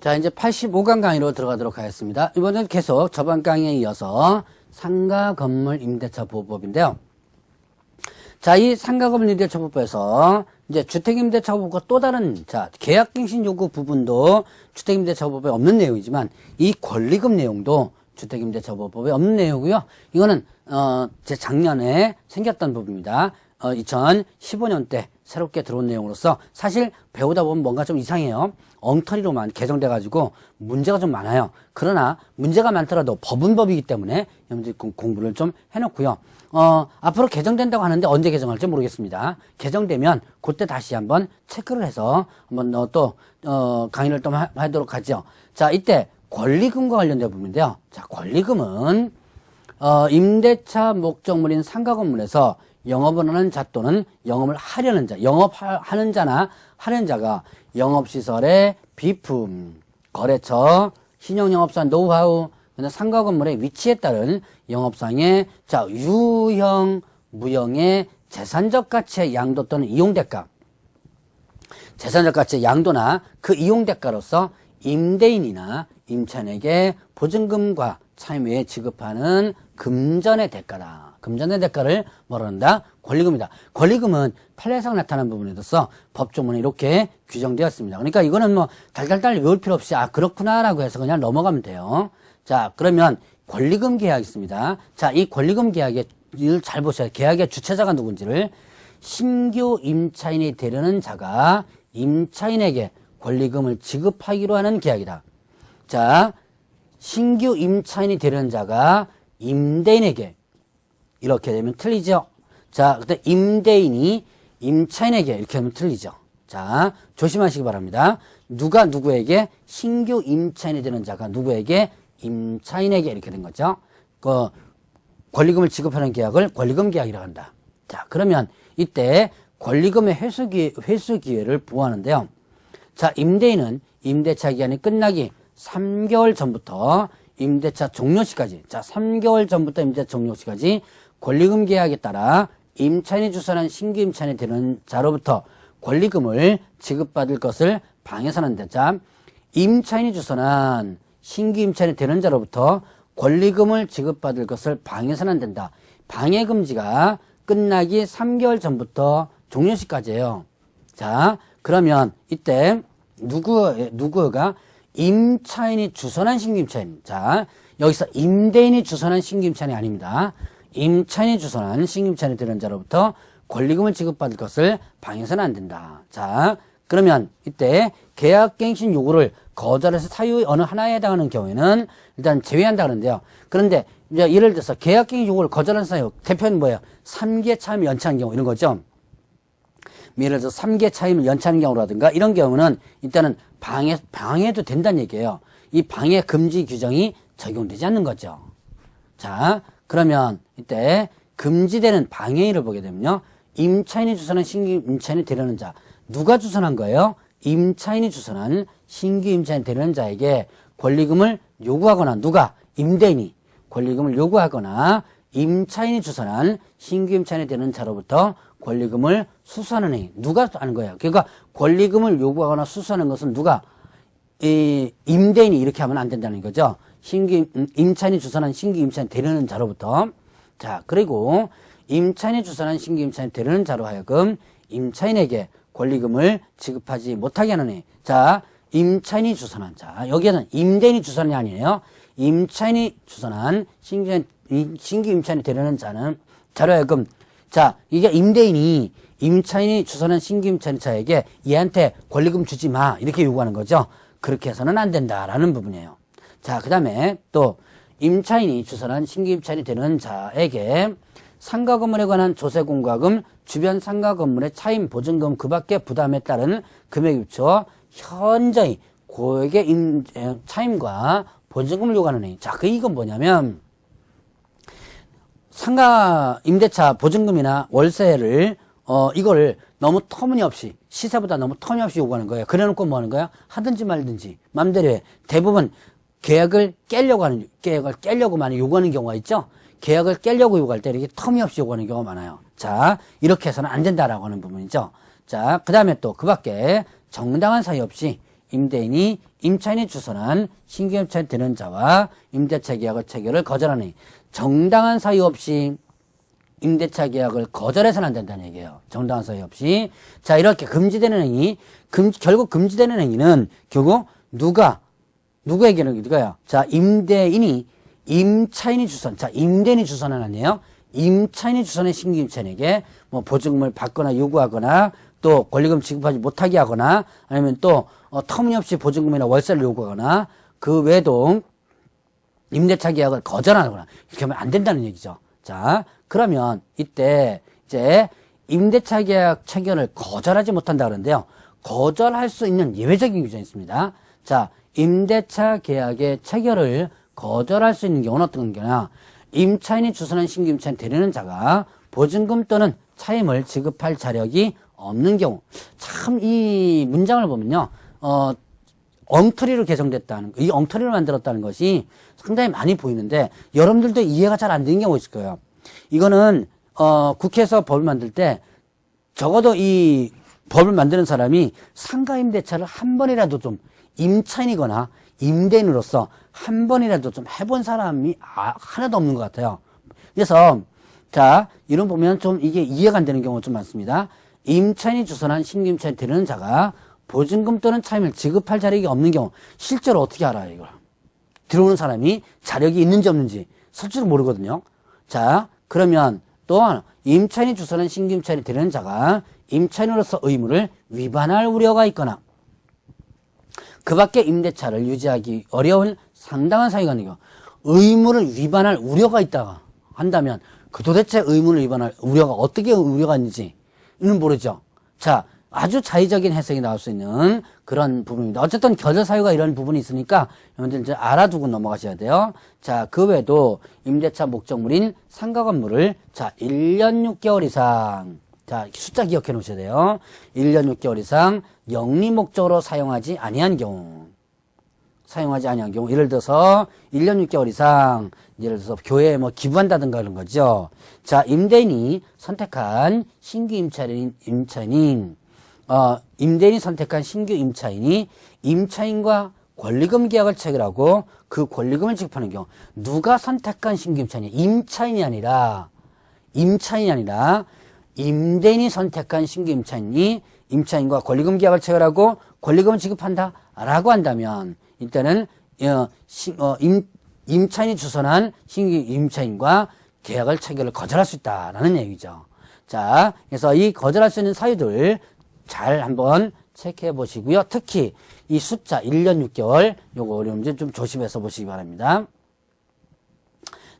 자, 이제 85강 강의로 들어가도록 하겠습니다. 이번엔 계속 저번 강의에 이어서 상가 건물 임대차 보호법인데요. 자, 이 상가 건물 임대차 보호법에서 이제 주택임대차 보호법과 또 다른, 자, 계약갱신 요구 부분도 주택임대차 보호법에 없는 내용이지만 이 권리금 내용도 주택임대차 보호법에 없는 내용이고요. 이거는, 제 작년에 생겼던 부분입니다. 2015년 때 새롭게 들어온 내용으로서 사실 배우다 보면 뭔가 좀 이상해요. 엉터리로만 개정돼가지고 문제가 좀 많아요. 그러나 문제가 많더라도 법은 법이기 때문에 여러분들이 공부를 좀 해놓고요. 앞으로 개정된다고 하는데 언제 개정할지 모르겠습니다. 개정되면 그때 다시 한번 체크를 해서 한번 또 강의를 좀 하도록 하죠. 자, 이때 권리금과 관련된 부분인데요. 자, 권리금은 임대차 목적물인 상가 건물에서 영업을 하는 자 또는 영업을 하려는 자, 영업하는 자나 하려는 자가 영업시설의 비품, 거래처, 신용영업사 노하우, 상가 건물의 위치에 따른 영업상의 자 유형, 무형의 재산적 가치의 양도 또는 이용대가, 재산적 가치의 양도나 그 이용대가로서 임대인이나 임차인에게 보증금과 차임외에 지급하는 금전의 대가다. 금전의 대가를 뭐라 한다? 권리금이다. 권리금은 판례상 나타난 부분에 있어서 법조문에 이렇게 규정되었습니다. 그러니까 이거는 뭐 달달달 외울 필요 없이 그렇구나라고 해서 그냥 넘어가면 돼요. 자, 그러면 권리금 계약이 있습니다. 자, 이 권리금 계약을 잘 보셔야 계약의 주체자가 누군지를 신규 임차인이 되려는 자가 임차인에게 권리금을 지급하기로 하는 계약이다. 자, 신규 임차인이 되려는 자가 임대인에게 이렇게 되면 틀리죠. 자, 그때 임대인이 임차인에게 이렇게 하면 틀리죠. 자, 조심하시기 바랍니다. 누가 누구에게 신규 임차인이 되는 자가 누구에게 임차인에게 이렇게 된 거죠. 그 권리금을 지급하는 계약을 권리금 계약이라고 한다. 자, 그러면 이때 권리금의 회수 기회를 보호하는데요. 자, 임대인은 임대차 기간이 끝나기 3개월 전부터 임대차 종료시까지, 자, 3개월 전부터 임대차 종료시까지 권리금 계약에 따라 임차인이 주선한 신규 임차인이 되는 자로부터 권리금을 지급받을 것을 방해서는 안 된다. 임차인이 주선한 신규 임차인이 되는 자로부터 권리금을 지급받을 것을 방해서는 안 된다. 방해 금지가 끝나기 3개월 전부터 종료시까지예요. 자, 그러면 이때 누구가 임차인이 주선한 신규 임차인. 자, 여기서 임대인이 주선한 신규 임차인이 아닙니다. 임차인이 주선한 신규 임차인이 되는 자로부터 권리금을 지급받을 것을 방해서는 안 된다. 자, 그러면 이때 계약갱신 요구를 거절해서 사유의 어느 하나에 해당하는 경우에는 일단 제외한다 그러는데요. 그런데 이제 예를 들어서 계약갱신 요구를 거절한 사유, 대표는 뭐예요? 3개 차임을 연체한 경우 이런 거죠. 예를 들어서 3개 차임을 연체하는 경우라든가 이런 경우는 일단은 방해도 된다는 얘기예요. 이 방해 금지 규정이 적용되지 않는 거죠. 자, 그러면 이때 금지되는 방해인을 보게 되면요. 임차인이 주선한 신규 임차인이 되려는 자. 누가 주선한 거예요? 임차인이 주선한 신규 임차인이 되려는 자에게 권리금을 요구하거나 누가? 임대인이 권리금을 요구하거나 임차인이 주선한 신규 임차인이 되는 자로부터 권리금을 수수하는 행위. 누가 하는 거예요? 그러니까 권리금을 요구하거나 수수하는 것은 누가? 임대인이 이렇게 하면 안 된다는 거죠. 임차인이 주선한 신규 임차인이 되려는 자로부터. 자, 그리고 임차인이 주선한 신규 임차인이 되려는 자로 하여금 임차인에게 권리금을 지급하지 못하게 하는 해. 자, 임차인이 주선한 자. 여기에는 임대인이 주선이 아니에요. 임차인이 주선한 신규 임차인이 되려는 자는 자로 하여금 자, 이게 임차인이 주선한 신규 임차인자에게 얘한테 권리금 주지 마. 이렇게 요구하는 거죠. 그렇게 해서는 안 된다라는 부분이에요. 자, 그 다음에 또 임차인이 주선한 신규 임차인이 되는 자에게 상가 건물에 관한 조세 공과금, 주변 상가 건물의 차임 보증금 그 밖의 부담에 따른 금액에 비추어 현저히 고액의 차임과 보증금을 요구하는 행위. 자, 이건 뭐냐면 상가 임대차 보증금이나 월세를 이거를 너무 터무니없이 시세보다 너무 터무니없이 요구하는 거예요. 그래놓고 뭐 하는 거야? 하든지 말든지 맘대로 해. 대부분 계약을 깨려고 많이 요구하는 경우가 있죠. 계약을 깨려고 요구할 때 이렇게 터무니없이 요구하는 경우가 많아요. 자, 이렇게 해서는 안 된다라고 하는 부분이죠. 자, 그 다음에 또 그 밖에 정당한 사유 없이 임대인이 임차인이 주선한 신규 임차인 되는 자와 임대차 계약의 체결을 거절하니 정당한 사유 없이 임대차 계약을 거절해서는 안 된다는 얘기예요. 정당한 사유 없이. 자, 이렇게 금지되는 행위, 결국 금지되는 행위는 결국 누구에게는 이거야. 자, 임대인이 임차인이 주선. 자, 임대인이 주선은 아니에요. 임차인이 주선한 신규 임차인에게 뭐 보증금을 받거나 요구하거나 또 권리금 지급하지 못하게 하거나 아니면 또 터무니없이 보증금이나 월세를 요구하거나 그 외에도 임대차 계약을 거절하거나 이렇게 하면 안 된다는 얘기죠. 자, 그러면 이때 이제 임대차 계약 체결을 거절하지 못한다 그러는데요. 거절할 수 있는 예외적인 규정이 있습니다. 자, 임대차 계약의 체결을 거절할 수 있는 경우는 어떤 경우냐? 임차인이 주선한 신규 임차인 되려는 자가 보증금 또는 차임을 지급할 자력이 없는 경우. 참 이 문장을 보면요. 엉터리로 개정됐다는 이 엉터리로 만들었다는 것이 상당히 많이 보이는데 여러분들도 이해가 잘 안 되는 경우가 있을 거예요. 이거는 국회에서 법을 만들 때 적어도 이 법을 만드는 사람이 상가임대차를 한 번이라도 좀 임차인이거나 임대인으로서 한 번이라도 좀 해본 사람이 하나도 없는 것 같아요. 그래서 자, 이런 보면 좀 이게 이해가 안 되는 경우가 좀 많습니다. 임차인이 주선한 신규 임차인 되려는 자가 보증금 또는 차임을 지급할 자력이 없는 경우 실제로 어떻게 알아요, 이걸? 들어오는 사람이 자력이 있는지 없는지 실제로 모르거든요. 자, 그러면 또 하나, 임차인이 주선한 신규 임차인이 되려는 자가 임차인으로서 의무를 위반할 우려가 있거나 그 밖에 임대차를 유지하기 어려운 상당한 사유가 있는 경우 의무를 위반할 우려가 있다가 한다면 그 도대체 의무를 위반할 우려가 어떻게 우려가 있는지는 모르죠. 자, 아주 자의적인 해석이 나올 수 있는 그런 부분입니다. 어쨌든 거절 사유가 이런 부분이 있으니까 여러분들 이제 알아두고 넘어가셔야 돼요. 자, 그 외에도 임대차 목적물인 상가 건물을 자, 1년 6개월 이상 자, 숫자 기억해 놓으셔야 돼요. 1년 6개월 이상 영리 목적으로 사용하지 아니한 경우. 예를 들어서 1년 6개월 이상 예를 들어서 교회에 뭐 기부한다든가 그런 거죠. 자, 임대인이 선택한 신규 임대인이 선택한 신규 임차인이 임차인과 권리금 계약을 체결하고 그 권리금을 지급하는 경우 누가 선택한 신규 임차인이 임차인이 아니라 임대인이 선택한 신규 임차인이 임차인과 권리금 계약을 체결하고 권리금을 지급한다 라고 한다면 이때는 임차인이 주선한 신규 임차인과 계약을 체결을 거절할 수 있다라는 얘기죠. 자, 그래서 이 거절할 수 있는 사유들 잘 한번 체크해 보시고요. 특히 이 숫자 1년 6개월 요거 어려운지 좀 조심해서 보시기 바랍니다.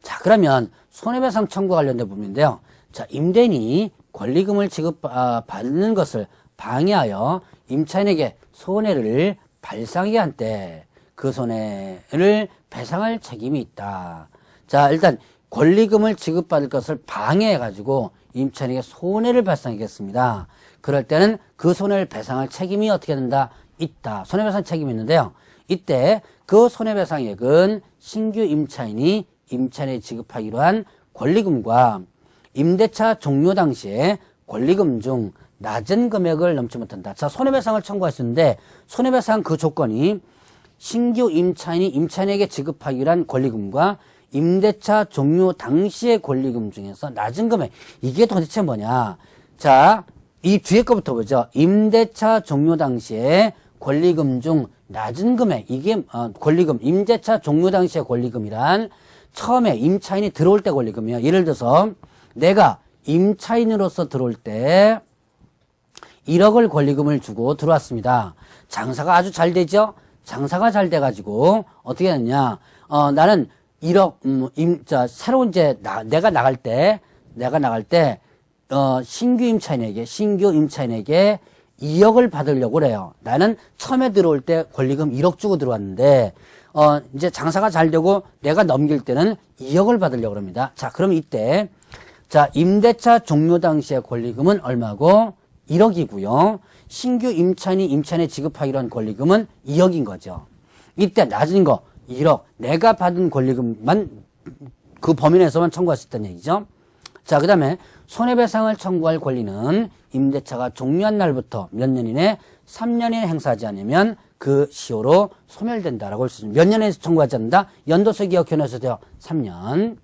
자, 그러면 손해배상 청구 관련된 부분인데요. 자, 임대인이 권리금을 지급받는 것을 방해하여 임차인에게 손해를 발생하게 한 때 그 손해를 배상할 책임이 있다. 자, 일단 권리금을 지급받을 것을 방해해가지고 임차인에게 손해를 발생하겠습니다. 그럴 때는 그 손해를 배상할 책임이 어떻게 된다? 있다. 손해배상 책임이 있는데요. 이때 그 손해배상액은 신규 임차인이 임차인에 지급하기로 한 권리금과 임대차 종료 당시에 권리금 중 낮은 금액을 넘지 못한다. 자, 손해배상을 청구할 수 있는데 손해배상 그 조건이 신규 임차인이 임차인에게 지급하기로 한 권리금과 임대차 종료 당시의 권리금 중에서 낮은 금액. 이게 도대체 뭐냐? 자, 이 뒤에 거부터 보죠. 임대차 종료 당시에 권리금 중 낮은 금액. 이게 권리금, 임대차 종료 당시의 권리금이란 처음에 임차인이 들어올 때 권리금이에요. 예를 들어서 내가 임차인으로서 들어올 때 1억을 권리금을 주고 들어왔습니다. 장사가 아주 잘 되죠? 장사가 잘 돼가지고 어떻게 했냐? 나는 1억, 새로운 내가 나갈 때, 신규 임차인에게 2억을 받으려고 그래요. 나는 처음에 들어올 때 권리금 1억 주고 들어왔는데, 이제 장사가 잘 되고 내가 넘길 때는 2억을 받으려고 합니다. 자, 그럼 이때, 자, 임대차 종료 당시의 권리금은 얼마고? 1억이고요. 신규 임차인이 임차인에 지급하기로 한 권리금은 2억인 거죠. 이때 낮은 거 1억, 내가 받은 권리금만 그 범위 내에서만 청구할 수 있다는 얘기죠. 자, 그 다음에 손해배상을 청구할 권리는 임대차가 종료한 날부터 몇 년 이내 3년 이내 행사하지 않으면 그 시효로 소멸된다라고 할 수 있습니다. 몇 년에 청구하지 않는다? 연도서 기억현에서 돼요. 3년.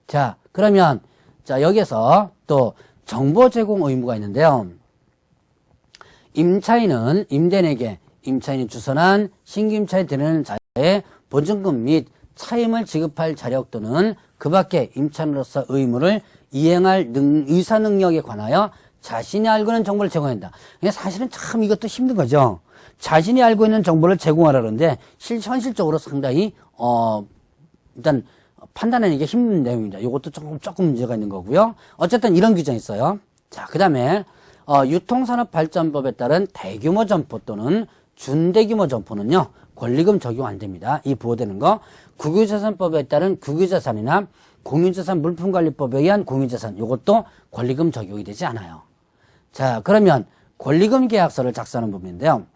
자, 그러면 자 여기서 또 정보 제공 의무가 있는데요. 임차인은 임대인에게 임차인이 주선한 신규 임차에 드리는 자의 보증금 및 차임을 지급할 자력 또는 그 밖에 임차인으로서 의무를 이행할 의사 능력에 관하여 자신이 알고 있는 정보를 제공한다. 근데 사실은 참 이것도 힘든 거죠. 자신이 알고 있는 정보를 제공하라는데 현실적으로 상당히 일단 판단하는 게 힘든 내용입니다. 이것도 조금 문제가 있는 거고요. 어쨌든 이런 규정이 있어요. 자, 그다음에 유통산업발전법에 따른 대규모 점포 또는 준대규모 점포는요 권리금 적용 안 됩니다. 이 보호되는 거. 국유재산법에 따른 국유재산이나 공유재산 물품관리법에 의한 공유재산 이것도 권리금 적용이 되지 않아요. 자, 그러면 권리금 계약서를 작성하는 부분인데요.